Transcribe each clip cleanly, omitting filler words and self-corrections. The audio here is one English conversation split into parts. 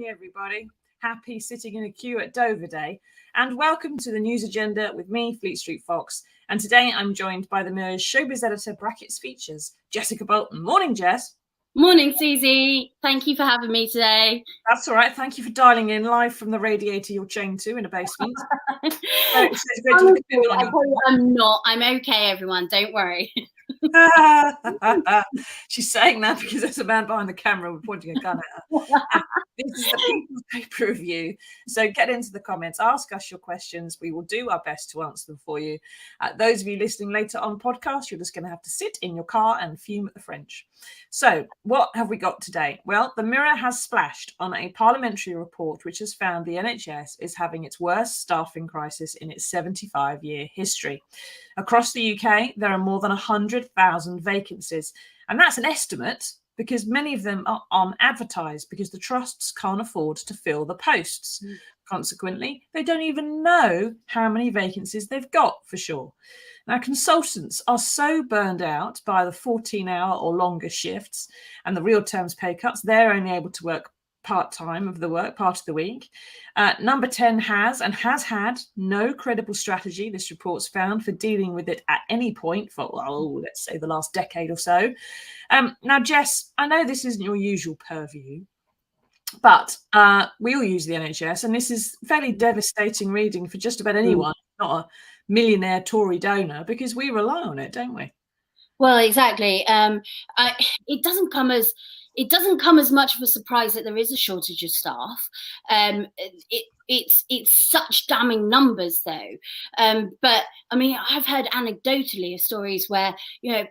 Everybody, happy sitting in a queue at Dover Day, and welcome to the news agenda with me, Fleet Street Fox. And today I'm joined by the Mirror's showbiz editor brackets features, Jessica Boulton. Morning, Jess. Morning, Susie. Thank you for having me today. That's all right. Thank you for dialing in live from the radiator you're chained to in a basement. I'm not. I'm okay, everyone. Don't worry. She's saying that because there's a man behind the camera pointing a gun at her. This is the People's Paper Review. So get into the comments, ask us your questions. We will do our best to answer them for you. Those of you listening later on podcast, you're just going to have to sit in your car and fume at the French. So what have we got today? Well, the Mirror has splashed on a parliamentary report which has found the NHS is having its worst staffing crisis in its 75-year history. Across the UK, there are more than 100,000 vacancies, and that's an estimate because many of them are unadvertised because the trusts can't afford to fill the posts. Consequently, they don't even know how many vacancies they've got for sure. Now, consultants are so burned out by the 14-hour or longer shifts and the real terms pay cuts, they're only able to work part-time of the work, part of the week. Number 10 has had no credible strategy, this report's found, for dealing with it at any point for, let's say the last decade or so. Now, Jess, I know this isn't your usual purview, but we all use the NHS, and this is fairly devastating reading for just about anyone, not a millionaire Tory donor, because we rely on it, don't we? Well, exactly. It doesn't come as much of a surprise that there is a shortage of staff. It's such damning numbers, though. But I mean, I've heard anecdotally of stories where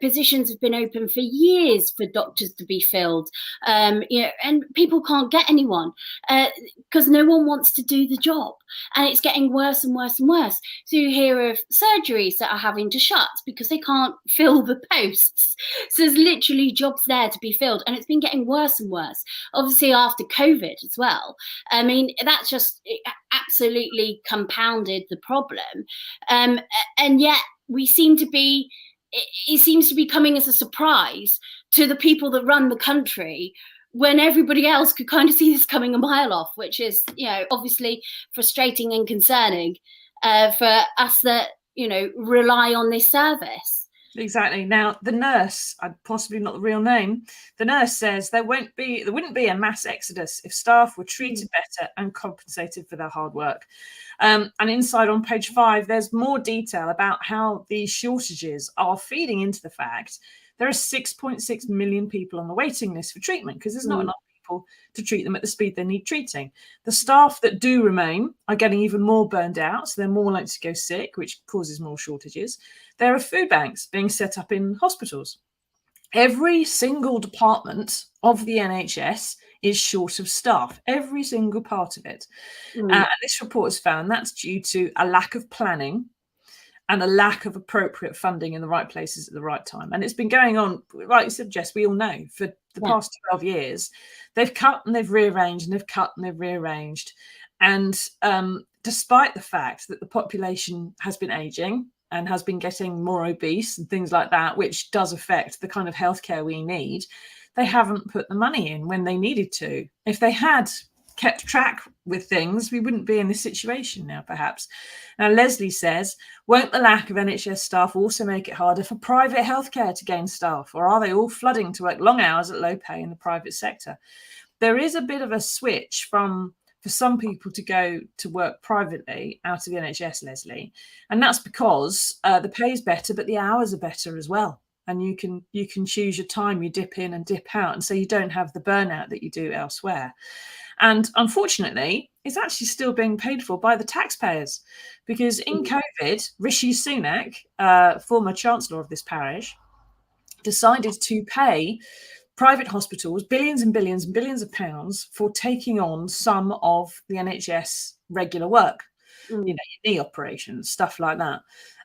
positions have been open for years for doctors to be filled, and people can't get anyone because no one wants to do the job, and it's getting worse and worse and worse. So you hear of surgeries that are having to shut because they can't fill the posts. So there's literally jobs there to be filled, and it's been getting worse and worse. Obviously, after COVID as well. I mean, that's just absolutely compounded the problem, and yet it seems to be coming as a surprise to the people that run the country when everybody else could kind of see this coming a mile off, which is obviously frustrating and concerning for us that rely on this service. Exactly. Now, the nurse, possibly not the real name, the nurse says there wouldn't be a mass exodus if staff were treated better and compensated for their hard work. And inside on page 5, there's more detail about how these shortages are feeding into the fact there are 6.6 million people on the waiting list for treatment because there's not enough people to treat them at the speed they need treating. The staff that do remain are getting even more burned out, so they're more likely to go sick, which causes more shortages. There are food banks being set up in hospitals. Every single department of the NHS is short of staff, every single part of it. And this report has found that's due to a lack of planning and a lack of appropriate funding in the right places at the right time. And it's been going on, like you said, Jess, we all know, for the past 12 years. They've cut and they've rearranged and they've cut and they've rearranged. And despite the fact that the population has been ageing and has been getting more obese and things like that, which does affect the kind of healthcare we need, they haven't put the money in when they needed to. If they had kept track with things, we wouldn't be in this situation now, perhaps. Now, Leslie says, won't the lack of NHS staff also make it harder for private healthcare to gain staff, or are they all flooding to work long hours at low pay in the private sector? There is a bit of a switch for some people to go to work privately out of the NHS, Leslie, and that's because the pay is better, but the hours are better as well. And you can choose your time, you dip in and dip out, and so you don't have the burnout that you do elsewhere. And unfortunately, it's actually still being paid for by the taxpayers, because in COVID, Rishi Sunak, former Chancellor of this parish, decided to pay private hospitals billions and billions and billions of pounds for taking on some of the NHS regular work, knee operations, stuff like that.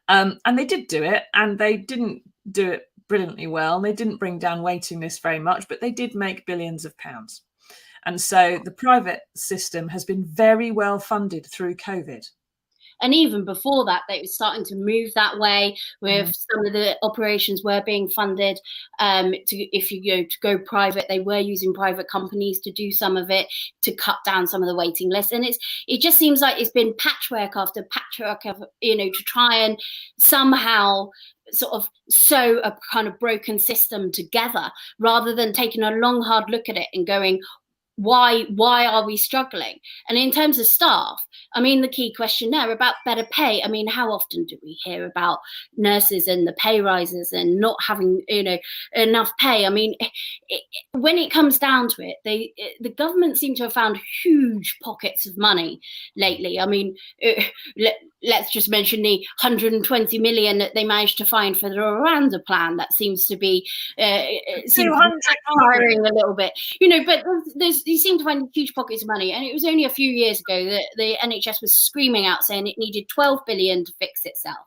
And they did do it, and they didn't do it brilliantly well. They didn't bring down waiting lists very much, but they did make billions of pounds. And so the private system has been very well funded through COVID. And even before that, they were starting to move that way, with some of the operations were being funded. If you go private, they were using private companies to do some of it, to cut down some of the waiting lists. And it just seems like it's been patchwork after patchwork of, to try and somehow sort of sew a kind of broken system together, rather than taking a long, hard look at it and going, why are we struggling? And in terms of staff, I mean, the key question there about better pay. I mean, how often do we hear about nurses and the pay rises and not having, enough pay? I mean, when it comes down to it, the government seem to have found huge pockets of money lately. I mean, let's just mention the 120 million that they managed to find for the Rwanda plan. That seems to be hiring a little bit, but you seem to find huge pockets of money. And it was only a few years ago that the NHS was screaming out saying it needed 12 billion to fix itself.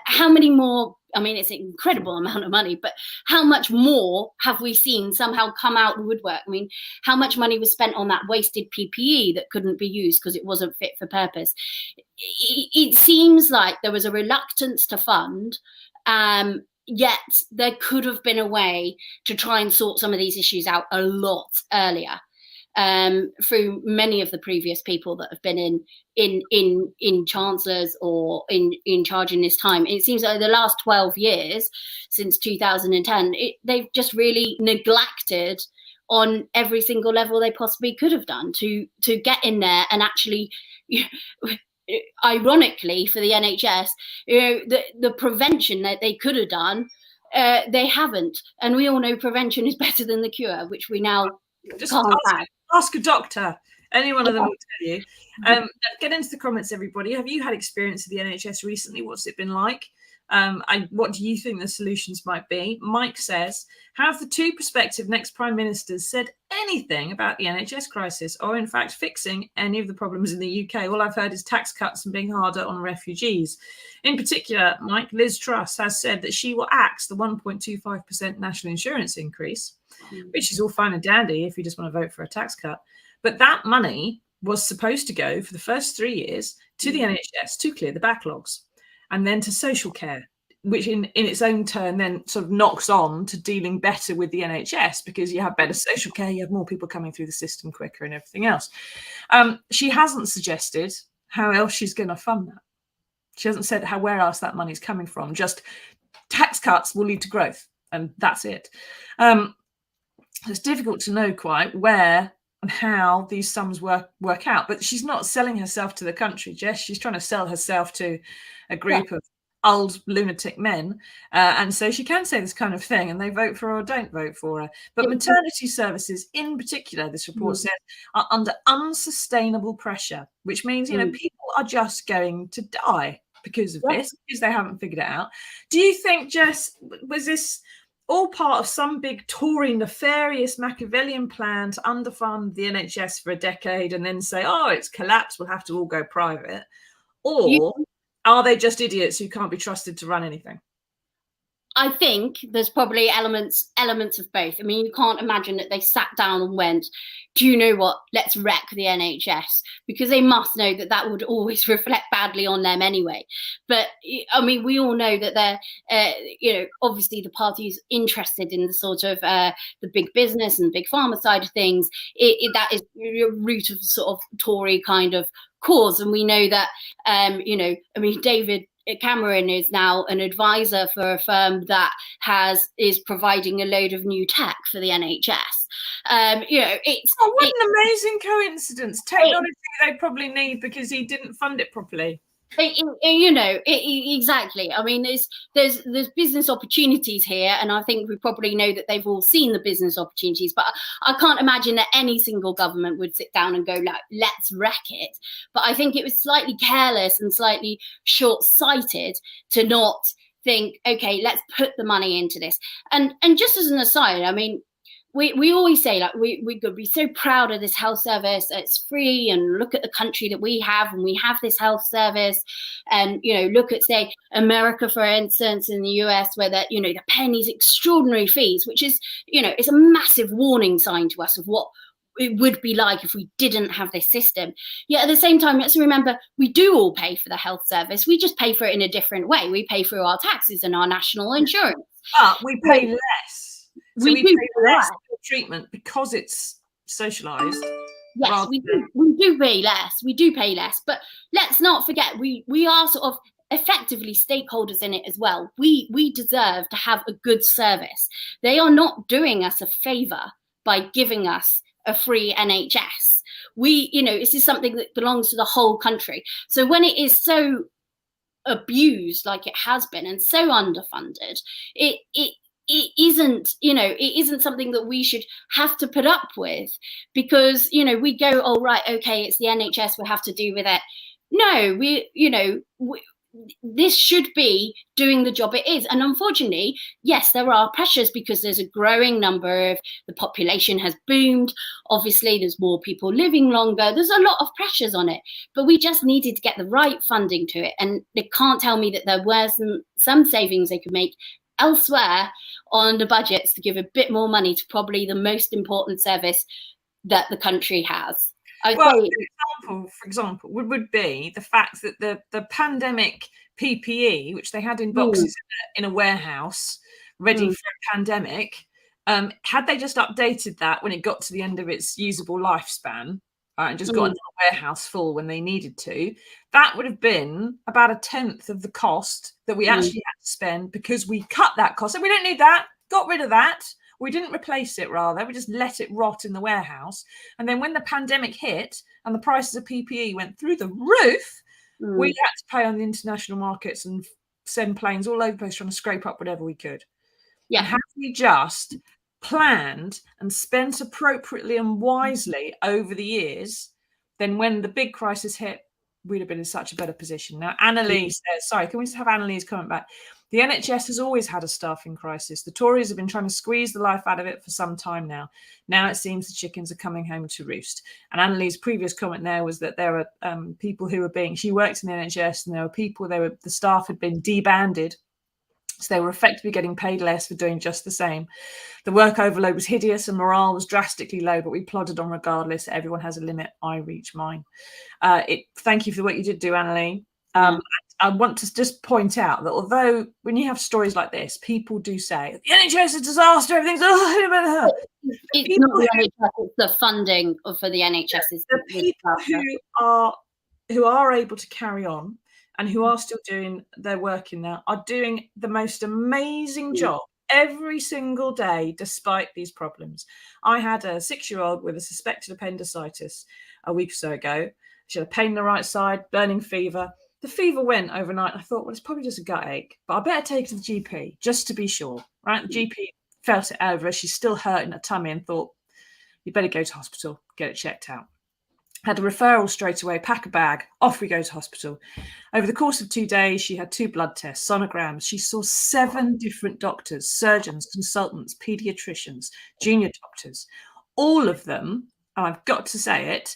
How many more? I mean, it's an incredible amount of money, but how much more have we seen somehow come out of the woodwork? I mean, how much money was spent on that wasted PPE that couldn't be used because it wasn't fit for purpose? It seems like there was a reluctance to fund, yet there could have been a way to try and sort some of these issues out a lot earlier. Through many of the previous people that have been in chancellors or in charge in this time. It seems like the last 12 years, since 2010, they've just really neglected on every single level they possibly could have done to get in there and actually, ironically for the NHS, the prevention that they could have done, they haven't. And we all know prevention is better than the cure, which we now can't have. Ask a doctor. Any one of them will tell you. Get into the comments, everybody. Have you had experience of the NHS recently? What's it been like? What do you think the solutions might be? Mike says, have the two prospective next prime ministers said anything about the NHS crisis, or in fact fixing any of the problems in the UK? All I've heard is tax cuts and being harder on refugees. In particular, Mike, Liz Truss has said that she will axe the 1.25% national insurance increase, which is all fine and dandy if you just want to vote for a tax cut. But that money was supposed to go for the first 3 years to the NHS to clear the backlogs, and then to social care, which in its own turn then sort of knocks on to dealing better with the NHS, because you have better social care, you have more people coming through the system quicker and everything else. She hasn't suggested how else she's going to fund that. She hasn't said where else that money's coming from. Just tax cuts will lead to growth, and that's it. It's difficult to know quite where and how these sums work out, but she's not selling herself to the country, Jess. She's trying to sell herself to a group of old lunatic men, and so she can say this kind of thing, and they vote for her or don't vote for her. But maternity services in particular, this report says, are under unsustainable pressure, which means people are just going to die because of this, because they haven't figured it out. Do you think, Jess, was this all part of some big Tory nefarious Machiavellian plan to underfund the NHS for a decade and then say, oh, it's collapsed, we'll have to all go private? Or are they just idiots who can't be trusted to run anything? I think there's probably elements of both. I mean, you can't imagine that they sat down and went, do you know what, let's wreck the NHS, because they must know that would always reflect badly on them anyway. But I mean, we all know that they're, obviously the party's interested in the sort of the big business and big pharma side of things. That is a root of sort of Tory kind of cause. And we know that, David Cameron is now an advisor for a firm that is providing a load of new tech for the NHS. What an amazing coincidence! Technology they probably need because he didn't fund it properly. Exactly. I mean, there's business opportunities here, and I think we probably know that they've all seen the business opportunities. But I can't imagine that any single government would sit down and go, like, let's wreck it. But I think it was slightly careless and slightly short-sighted to not think, okay, let's put the money into this. And just as an aside, I mean, we always say, like, we could be so proud of this health service. It's free, and look at the country that we have, and we have this health service. And, you know, look at, say, America, for instance, in the US, where that, you know, they're paying these extraordinary fees, which is, you know, it's a massive warning sign to us of what it would be like if we didn't have this system. Yet at the same time, let's remember, we do all pay for the health service. We just pay for it in a different way. We pay through our taxes and our national insurance. But we pay less. So we pay less for treatment because it's socialised. Yes, we do pay less. We do pay less. But let's not forget, we are sort of effectively stakeholders in it as well. We deserve to have a good service. They are not doing us a favour by giving us a free NHS. You know, this is something that belongs to the whole country. So when it is so abused like it has been and so underfunded, it isn't, you know, it isn't something that we should have to put up with, because, you know, we go, oh right, okay, it's the NHS, we'll have to do with it. No, this should be doing the job it is. And unfortunately, yes, there are pressures because there's a growing number of, the population has boomed. Obviously, there's more people living longer. There's a lot of pressures on it, but we just needed to get the right funding to it. And they can't tell me that there were some savings they could make elsewhere on the budgets to give a bit more money to probably the most important service that the country has. For example, would be the fact that the pandemic PPE, which they had in boxes in a warehouse, ready for a pandemic, had they just updated that when it got to the end of its usable lifespan, and just got into a warehouse full when they needed to, that would have been about 1/10 of the cost that we actually had to spend, because we cut that cost. So we don't need that, got rid of that. We didn't replace it, rather. We just let it rot in the warehouse. And then when the pandemic hit and the prices of PPE went through the roof, we had to pay on the international markets and send planes all over the place trying to scrape up whatever we could. Yeah. And had we just planned and spent appropriately and wisely over the years, then when the big crisis hit, we'd have been in such a better position. Now, Annalise says, sorry, can we just have Annalise comment back? The NHS has always had a staffing crisis. The Tories have been trying to squeeze the life out of it for some time now. Now it seems the chickens are coming home to roost. And Annalise's previous comment there was that there are people who were she worked in the NHS, and there were people, the staff had been debanded. So they were effectively getting paid less for doing just the same. The work overload was hideous and morale was drastically low, but we plodded on regardless. Everyone has a limit. I reach mine. Thank you for what you did do, Annalie. I want to just point out that although when you have stories like this, people do say the NHS is a disaster, everything's it's not the NHS, it's the funding for the NHS is the people who are able to carry on and who are still doing their work in there are doing the most amazing job every single day despite these problems. I had a 6-year-old with a suspected appendicitis a week or so ago. She had a pain in the right side, burning fever. The fever went overnight. I thought, well, it's probably just a gut ache, but I better take her to the GP just to be sure, right? The GP felt it over. She's still hurting her tummy and thought, you better go to hospital, get it checked out. Had a referral straight away, pack a bag, off we go to hospital. Over the course of 2 days, she had 2 blood tests, sonograms. She saw 7 different doctors, surgeons, consultants, paediatricians, junior doctors. All of them, and I've got to say it,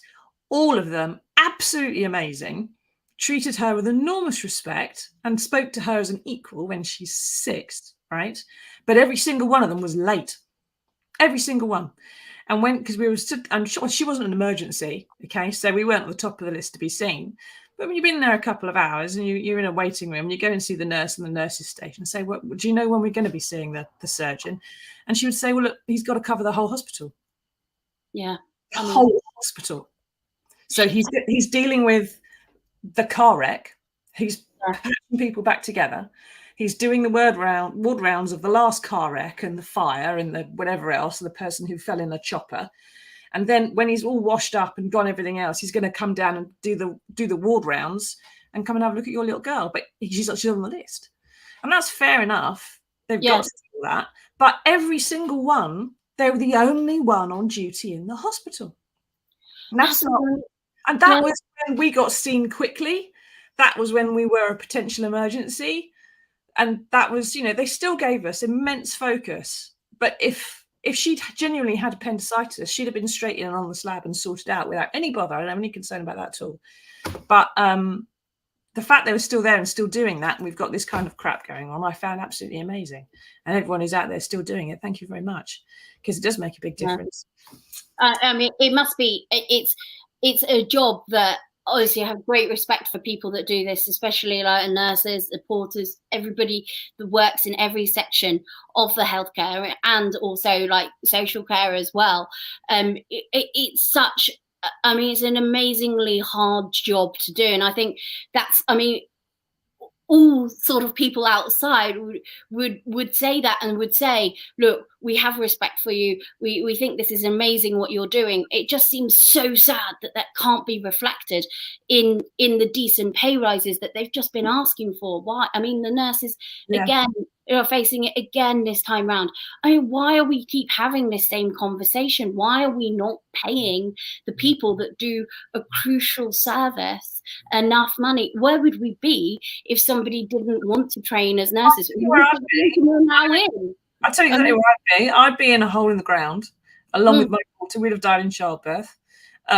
all of them absolutely amazing, treated her with enormous respect and spoke to her as an equal when she's 6, right? But every single one of them was late. Every single one. And because we were stood, and she wasn't an emergency, okay? So we weren't at the top of the list to be seen. But when you've been there a couple of hours and you're in a waiting room and you go and see the nurse in the nurse's station and say, well, do you know when we're going to be seeing the surgeon? And she would say, well, look, he's got to cover the whole hospital. Yeah. The whole hospital. So he's dealing with the car wreck. He's putting people back together. He's doing the ward rounds of the last car wreck and the fire and the whatever else, and the person who fell in a chopper. And then when he's all washed up and gone everything else, he's going to come down and do the ward rounds and come and have a look at your little girl. But she's on the list. And that's fair enough. They've got to do that. But every single one, they were the only one on duty in the hospital. And that's not... And that was when we got seen quickly. That was when we were a potential emergency. And that was, they still gave us immense focus. But if if she'd genuinely had appendicitis, she'd have been straight in and on the slab and sorted out without any bother. I don't have any concern about that at all. But the fact they were still there and still doing that, and we've got this kind of crap going on, I found absolutely amazing. And everyone who's out there still doing it, thank you very much, because it does make a big difference. I mean, it must be, it's a job that obviously I have great respect for people that do this, especially like nurses, the porters, everybody that works in every section of the healthcare, and also like social care as well. It's such, I mean, it's an amazingly hard job to do. And I think that's, I mean, all sort of people outside would say that, and would say, look, we have respect for you. We think this is amazing what you're doing. It just seems so sad that that can't be reflected in the decent pay rises that they've just been asking for. Why? I mean, the nurses, again, are facing it again this time round. I mean, why are we keep having this same conversation? Why are we not paying the people that do a crucial service enough money? Where would we be if somebody didn't want to train as nurses? I'll tell you exactly where I'd be. I'd be in a hole in the ground, along with my daughter. We'd have died in childbirth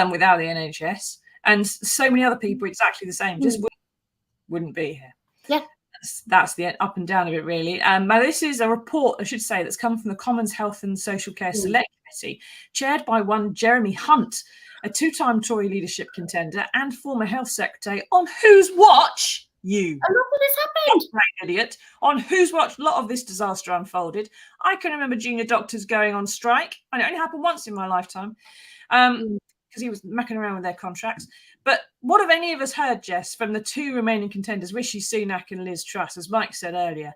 without the NHS. And so many other people exactly the same, just wouldn't be here. Yeah. That's the up and down of it, really. Now, this is a report, I should say, that's come from the Commons Health and Social Care Select Committee, chaired by one Jeremy Hunt, a two-time Tory leadership contender and former health secretary, on whose watch you, a lot of this happened. Right, idiot, on whose watch a lot of this disaster unfolded. I can remember junior doctors going on strike, and it only happened once in my lifetime, because he was mucking around with their contracts. But what have any of us heard, Jess, from the two remaining contenders, Rishi Sunak and Liz Truss, as Mike said earlier?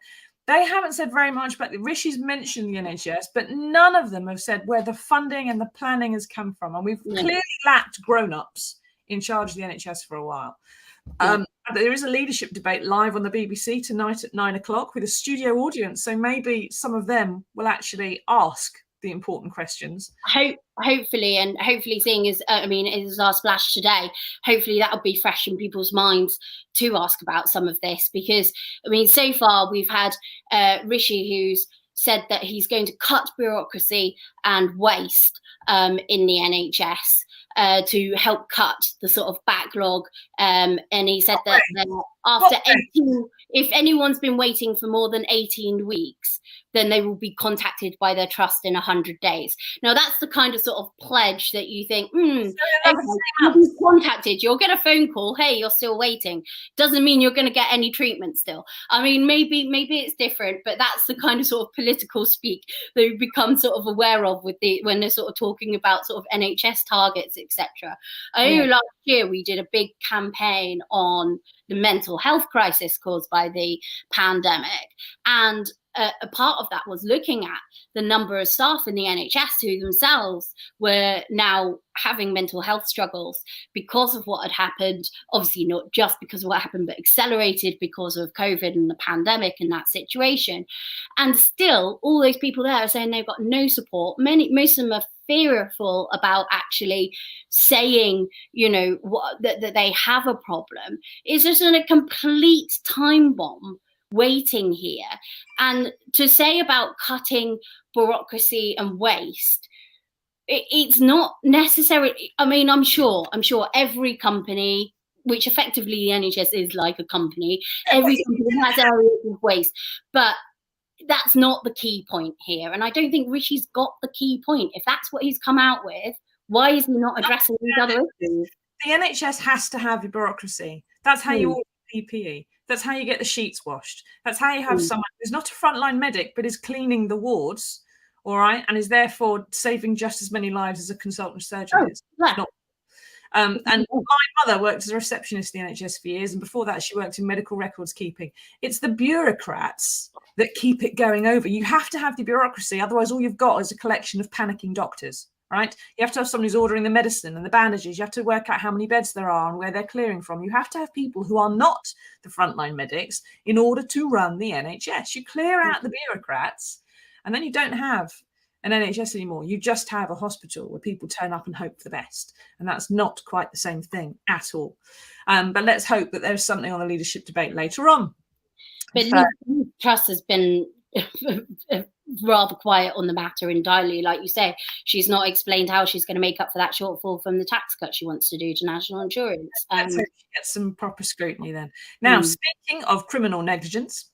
They haven't said very much about the Rishi's mentioned the NHS, but none of them have said where the funding and the planning has come from. And we've clearly lacked grown-ups in charge of the NHS for a while. There is a leadership debate live on the BBC tonight at 9 o'clock with a studio audience. So maybe some of them will actually ask the important questions. Hopefully seeing as, I mean, it is our splash today, hopefully that'll be fresh in people's minds to ask about some of this, because, I mean, so far we've had Rishi, who's said that he's going to cut bureaucracy and waste in the NHS to help cut the sort of backlog. And he said that after 18, if anyone's been waiting for more than 18 weeks, then they will be contacted by their trust in 100 days. Now, that's the kind of sort of pledge that you think, okay, you'll be contacted, you'll get a phone call, hey, you're still waiting. Doesn't mean you're going to get any treatment still. I mean, maybe it's different, but that's the kind of sort of political speak that we've become sort of aware of with when they're sort of talking about sort of NHS targets, etc. I know last year we did a big campaign on the mental health crisis caused by the pandemic, and a part of that was looking at the number of staff in the NHS who themselves were now having mental health struggles because of what had happened. Obviously, not just because of what happened, but accelerated because of COVID and the pandemic and that situation. And still, all those people there are saying they've got no support. Most of them are fearful about actually saying, you know, that they have a problem. It's just a complete time bomb waiting here. And to say about cutting bureaucracy and waste, it's not necessarily, I mean, I'm sure every company, which effectively the NHS is like a company, every company has areas of waste, but that's not the key point here. And I don't think Rishi's got the key point. If that's what he's come out with, why is he not addressing these other issues? The NHS has to have your bureaucracy. That's how you order PPE. That's how you get the sheets washed. That's how you have someone who's not a frontline medic, but is cleaning the wards, all right, and is therefore saving just as many lives as a consultant surgeon is. And my mother worked as a receptionist in the NHS for years, and before that she worked in medical records keeping. It's the bureaucrats that keep it going over. You have to have the bureaucracy, otherwise all you've got is a collection of panicking doctors, right? You have to have someone who's ordering the medicine and the bandages. You have to work out how many beds there are and where they're clearing from. You have to have people who are not the frontline medics in order to run the NHS. You clear out the bureaucrats, and then you don't have an NHS anymore. You just have a hospital where people turn up and hope for the best. And that's not quite the same thing at all. But let's hope that there's something on the leadership debate later on. But Truss has been rather quiet on the matter entirely. Like you say, she's not explained how she's going to make up for that shortfall from the tax cut she wants to do to national insurance. Let's hope she gets some proper scrutiny then. Now, speaking of criminal negligence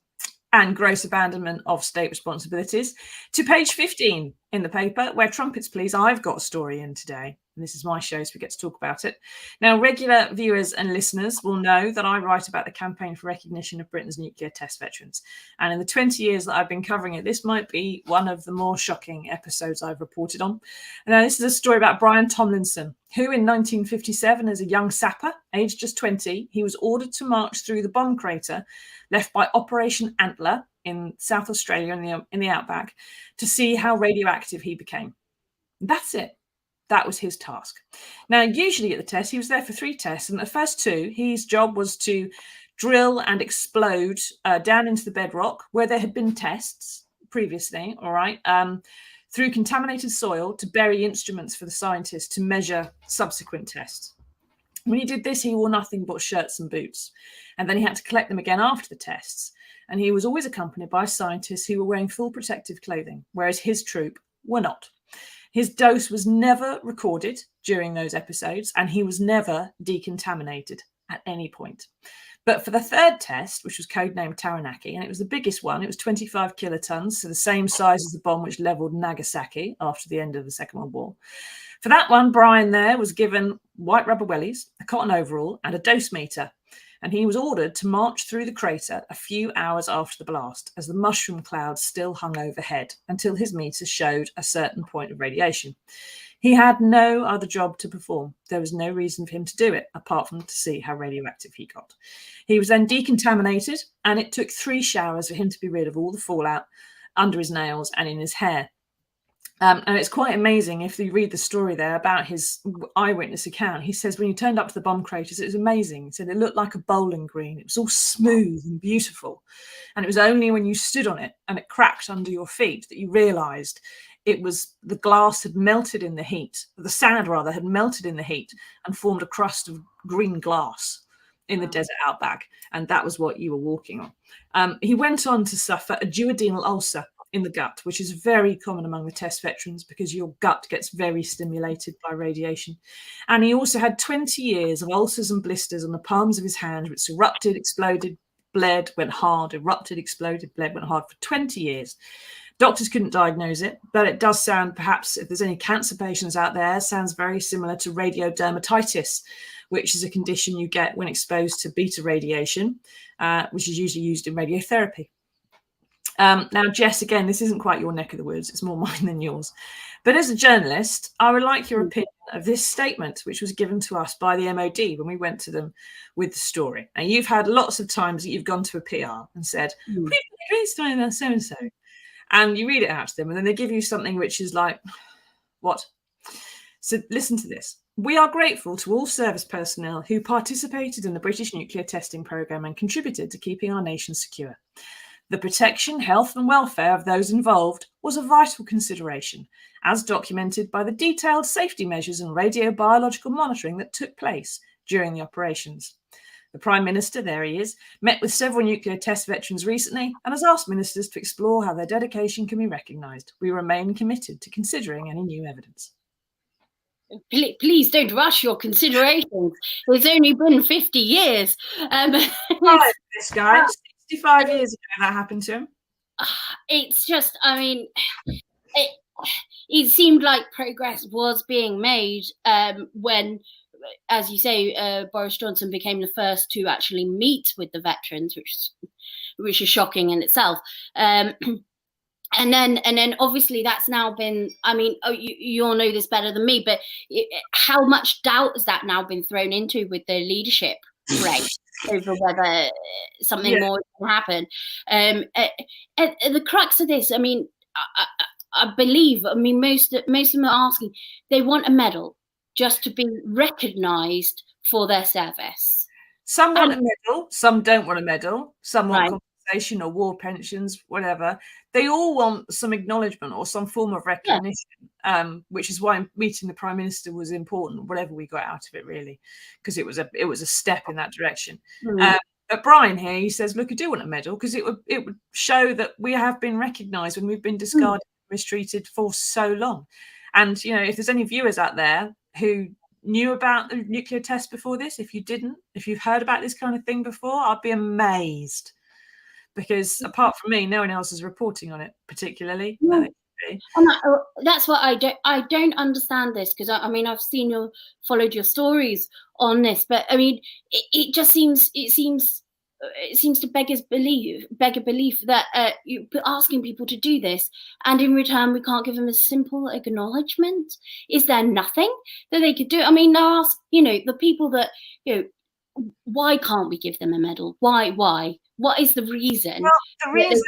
and gross abandonment of state responsibilities, to page 15 in the paper, where trumpets please, I've got a story in today. And this is my show, so we get to talk about it. Now, regular viewers and listeners will know that I write about the campaign for recognition of Britain's nuclear test veterans. And in the 20 years that I've been covering it, this might be one of the more shocking episodes I've reported on. Now, this is a story about Brian Tomlinson, who in 1957, as a young sapper, aged just 20, he was ordered to march through the bomb crater left by Operation Antler in South Australia in the outback to see how radioactive he became. That's it. That was his task. Now, usually at the test, he was there for 3 tests. And the first 2, his job was to drill and explode down into the bedrock where there had been tests previously, all right, through contaminated soil to bury instruments for the scientists to measure subsequent tests. When he did this, he wore nothing but shirts and boots. And then he had to collect them again after the tests. And he was always accompanied by scientists who were wearing full protective clothing, whereas his troop were not. His dose was never recorded during those episodes, and he was never decontaminated at any point. But for the 3rd test, which was codenamed Taranaki, and it was the biggest one, it was 25 kilotons, so the same size as the bomb which levelled Nagasaki after the end of the Second World War. For that one, Brian there was given white rubber wellies, a cotton overall, and a dose meter. And he was ordered to march through the crater a few hours after the blast, as the mushroom clouds still hung overhead, until his meter showed a certain point of radiation. He had no other job to perform. There was no reason for him to do it, apart from to see how radioactive he got. He was then decontaminated, and it took 3 showers for him to be rid of all the fallout under his nails and in his hair. And it's quite amazing if you read the story there about his eyewitness account. He says when he turned up to the bomb craters, it was amazing. He said it looked like a bowling green. It was all smooth and beautiful. And it was only when you stood on it and it cracked under your feet that you realised it was the glass had melted in the heat. The sand, rather, had melted in the heat and formed a crust of green glass in the desert outback. And that was what you were walking on. He went on to suffer a duodenal ulcer in the gut, which is very common among the test veterans because your gut gets very stimulated by radiation. And he also had 20 years of ulcers and blisters on the palms of his hands, which erupted, exploded, bled, went hard, erupted, exploded, bled, went hard for 20 years. Doctors couldn't diagnose it, but it does sound, perhaps if there's any cancer patients out there, sounds very similar to radiodermatitis, which is a condition you get when exposed to beta radiation, which is usually used in radiotherapy. Now, Jess, again, this isn't quite your neck of the woods. It's more mine than yours. But as a journalist, I would like your opinion of this statement, which was given to us by the MOD when we went to them with the story. And you've had lots of times that you've gone to a PR and said, we've got a great story about so-and-so. And you read it out to them, and then they give you something which is like, what? So listen to this. We are grateful to all service personnel who participated in the British nuclear testing programme and contributed to keeping our nation secure. The protection, health and welfare of those involved was a vital consideration, as documented by the detailed safety measures and radiobiological monitoring that took place during the operations. The Prime Minister, there he is, met with several nuclear test veterans recently and has asked ministers to explore how their dedication can be recognised. We remain committed to considering any new evidence. Please don't rush your considerations. It's only been 50 years. This guy, 65 years ago that happened to him. It's just, I mean, it seemed like progress was being made when, as you say, Boris Johnson became the first to actually meet with the veterans, which is shocking in itself. And then obviously that's now been, I mean, you all know this better than me, but how much doubt has that now been thrown into with the leadership race over whether something more can happen? The crux of this, I mean, I believe, I mean, most of them are asking, they want a medal just to be recognised for their service. Some want a medal, some don't want a medal, some want compensation or war pensions, whatever. They all want some acknowledgement or some form of recognition, which is why meeting the Prime Minister was important, whatever we got out of it, really, because it was a step in that direction. But But Brian here, he says, look, I do want a medal because it would show that we have been recognised when we've been discarded, mistreated for so long. And, you know, if there's any viewers out there who knew about the nuclear test before this, if you've heard about this kind of thing before, I'd be amazed. Because apart from me, no one else is reporting on it particularly. Yeah. And that's what I don't understand this, because I mean, I've seen followed your stories on this, but I mean, it just seems to beg a belief that you're asking people to do this, and in return we can't give them a simple acknowledgement. Is there nothing that they could do? I mean, they'll ask, you know, the people that, you know, why can't we give them a medal? Why? What is the reason? Well, the reason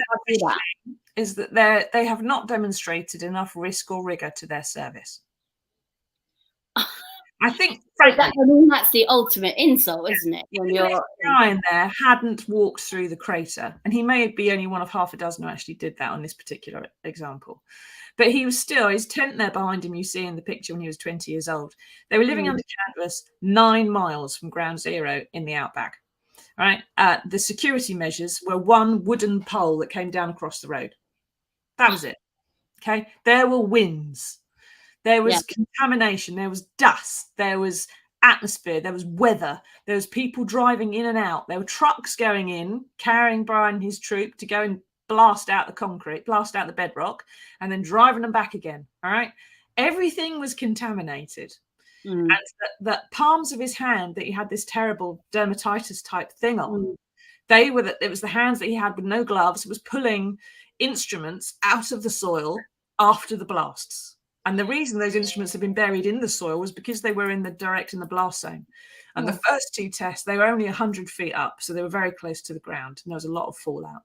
is that they have not demonstrated enough risk or rigor to their service. I think, frankly, that's the ultimate insult, isn't it? When you're Brian there hadn't walked through the crater, and he may be only one of half a dozen who actually did that on this particular example. But he was still, his tent there behind him, you see in the picture when he was 20 years old. They were living under canvas 9 miles from ground zero in the outback. Right. The security measures were one wooden pole that came down across the road. That was it. Okay. There were winds. There was contamination. There was dust. There was atmosphere. There was weather. There was people driving in and out. There were trucks going in, carrying Brian and his troop to go and blast out the concrete, blast out the bedrock, and then driving them back again. All right. Everything was contaminated. And the palms of his hand that he had this terrible dermatitis type thing on, it was the hands that he had with no gloves. It was pulling instruments out of the soil after the blasts. And the reason those instruments had been buried in the soil was because they were in the blast zone. And the first 2 tests, they were only 100 feet up. So they were very close to the ground. And there was a lot of fallout.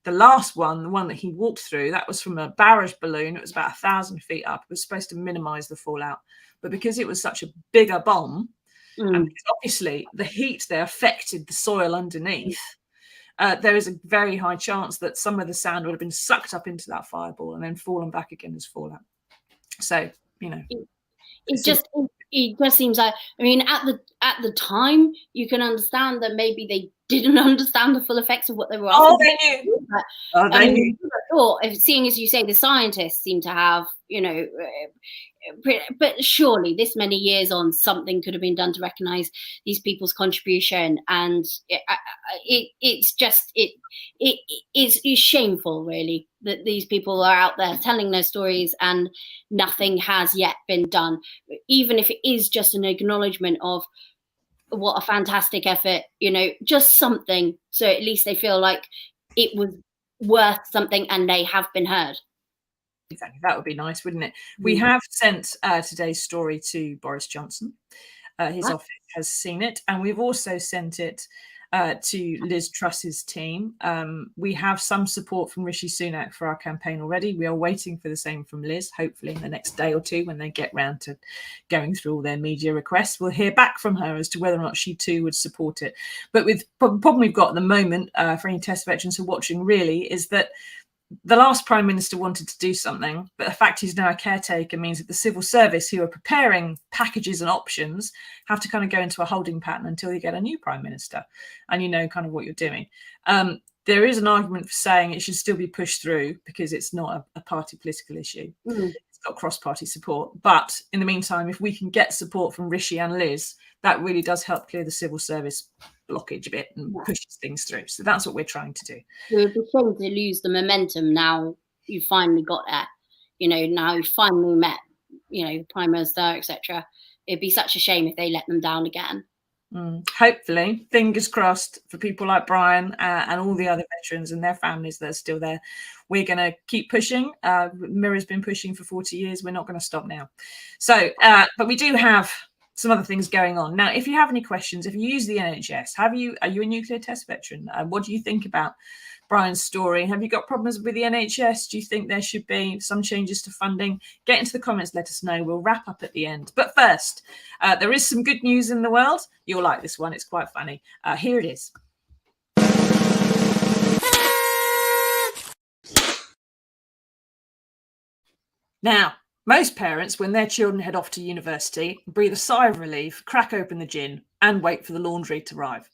The last one, the one that he walked through, that was from a barrage balloon. It was about 1,000 feet up. It was supposed to minimize the fallout. But because it was such a bigger bomb, and obviously the heat there affected the soil underneath, there is a very high chance that some of the sand would have been sucked up into that fireball and then fallen back again as fallout. So, you know, it just seems like, I mean, at the time, you can understand that maybe they didn't understand the full effects of what they were asking. Oh, they knew. They knew. Seeing as you say, the scientists seem to have, you know, but surely this many years on, something could have been done to recognise these people's contribution, and it's shameful, really, that these people are out there telling their stories and nothing has yet been done, even if it is just an acknowledgement of what a fantastic effort, you know, just something, so at least they feel like it was worth something and they have been heard. Exactly. That would be nice, wouldn't it? We have sent today's story to Boris Johnson. His office has seen it, and we've also sent it to Liz Truss's team. We have some support from Rishi Sunak for our campaign already. We are waiting for the same from Liz, hopefully in the next day or two when they get round to going through all their media requests. We'll hear back from her as to whether or not she too would support it. But with the problem we've got at the moment for any test veterans who are watching really is that the last Prime Minister wanted to do something, but the fact he's now a caretaker means that the civil service, who are preparing packages and options, have to kind of go into a holding pattern until you get a new Prime Minister and you know kind of what you're doing. There is an argument for saying it should still be pushed through because it's not a party political issue. It's got cross-party support. But in the meantime, if we can get support from Rishi and Liz, that really does help clear the civil service blockage a bit and pushes things through. So that's what we're trying to do. It would be shame to lose the momentum now you finally got there. You know, now you finally met, you know, Prime Minister, etc. It'd be such a shame if they let them down again. Hopefully, fingers crossed for people like Brian and all the other veterans and their families that are still there. We're going to keep pushing. Mira's been pushing for 40 years. We're not going to stop now. So, but we do have some other things going on. Now, if you have any questions, if you use the NHS, are you a nuclear test veteran? What do you think about Brian's story? Have you got problems with the NHS? Do you think there should be some changes to funding? Get into the comments, let us know. We'll wrap up at the end. But first, there is some good news in the world. You'll like this one. It's quite funny. Here it is. Now, Most parents, when their children head off to university, breathe a sigh of relief, crack open the gin, and wait for the laundry to arrive.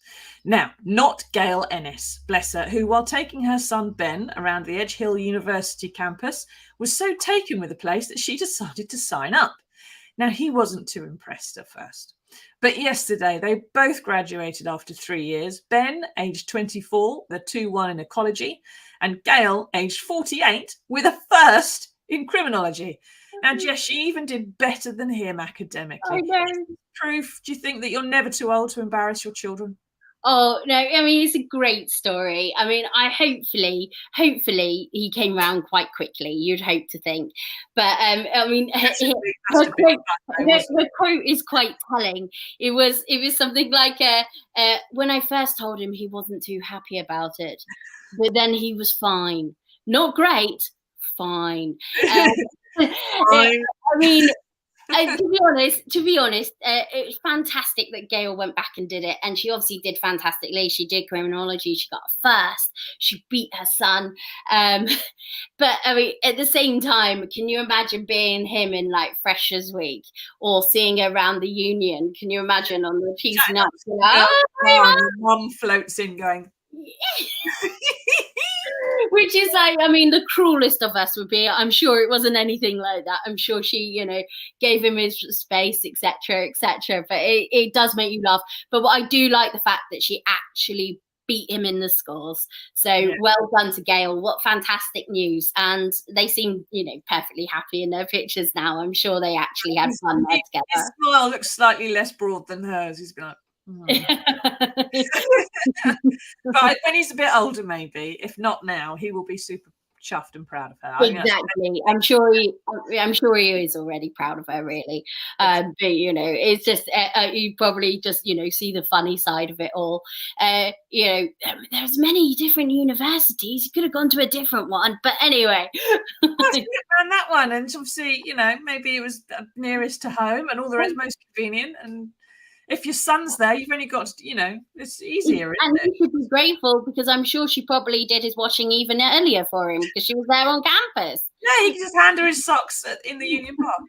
Now, not Gail Ennis, bless her, who, while taking her son Ben around the Edge Hill University campus, was so taken with the place that she decided to sign up. Now, he wasn't too impressed at first. But yesterday, they both graduated after 3 years. Ben, aged 24, with a 2-1 in ecology, and Gail, aged 48, with a first in criminology. Now, Jess, she even did better than him academically. I know. Proof, do you think that you're never too old to embarrass your children? Oh no, I mean, it's a great story. I mean, hopefully he came around quite quickly, you'd hope to think. But I mean, her quote is quite telling. It was something like, when I first told him, he wasn't too happy about it, but then he was fine. Not great, fine. I mean, to be honest, it was fantastic that Gail went back and did it, and she obviously did fantastically. She did criminology, she got a first, she beat her son. But I mean, at the same time, can you imagine being him in like Freshers Week, or seeing her around the Union? Can you imagine on the cheese nuts? Mum floats in going. Which is like, I mean, the cruelest of us would be, I'm sure it wasn't anything like that. I'm sure she, gave him his space, etc., etc. But it does make you laugh. But what I do like the fact that she actually beat him in the scores. So well done to Gail. What fantastic news. And they seem, perfectly happy in their pictures now. I'm sure they actually had fun there together. His smile looks slightly less broad than hers. He's been like, but when he's a bit older, maybe, if not now, he will be super chuffed and proud of her. Exactly. I'm sure he is already proud of her, really. But it's just you probably just see the funny side of it all. There's many different universities. You could have gone to a different one, but anyway. And that one, and obviously, maybe it was nearest to home and all the rest, most convenient. And if your son's there, you've only got, it's easier. And you should be grateful, because I'm sure she probably did his washing even earlier for him, because she was there on campus. Yeah, he can just hand her his socks in the Union Park.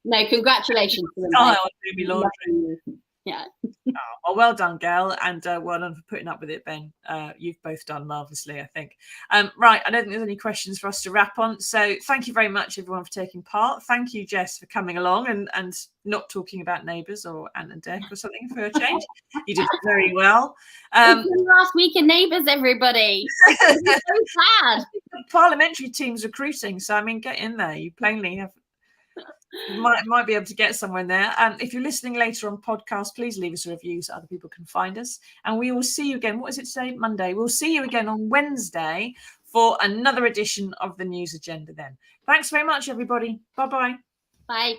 No, congratulations to them. I'll do me laundry. Yeah. Well done, Gail, and well done for putting up with it, Ben. You've both done marvellously, I think. Right, I don't think there's any questions for us to wrap on. So thank you very much, everyone, for taking part. Thank you, Jess, for coming along and not talking about Neighbours or Ant and Dec or something for a change. You did very well. Last week in Neighbours, everybody. It's so sad. Parliamentary team's recruiting, so I mean, get in there. You plainly have. You might be able to get somewhere there. If you're listening later on podcast, please leave us a review so other people can find us. And we will see you again. What is it today? Monday. We'll see you again on Wednesday for another edition of the News Agenda then. Thanks very much, everybody. Bye-bye. Bye.